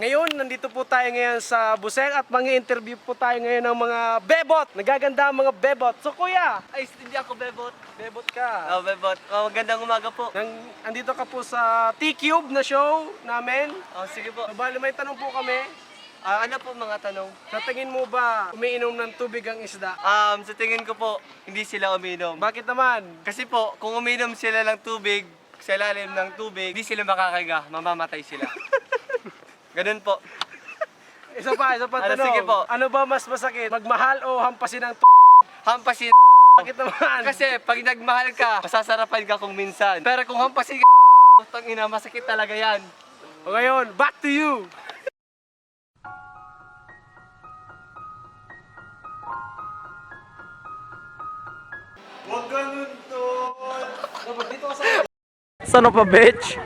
Ngayon, nandito po tayo ngayon sa Buseng at mangi-interview po tayo ngayon ng mga bebot. Nagaganda ang mga bebot. So kuya, Ay, hindi ako bebot. bebot ka. Oh, bebot. Oh, magandang umaga po. Andito ka po sa T-Cube na show namin. Oh, sige po. So, bali, may tanong po kami. Ano po mga tanong? Sa tingin mo ba, umiinom ng tubig ang isda? Sa tingin ko po, hindi sila uminom. Bakit naman? Kasi po, kung uminom sila ng tubig, sa ilalim ng tubig, hindi sila makakaga, mamamatay sila. Ganun po. Isa pa tanong. Sige po. Ano ba mas masakit? Magmahal o hampasin ng Hampasin. Bakit naman? Kasi pag nagmahal ka, masasarapan ka kung minsan. Pero kung hampasin ka, putang ina, masakit talaga yan. O ngayon, back to you! Huwag ganun to! Dapat dito ka sa... Son of a bitch.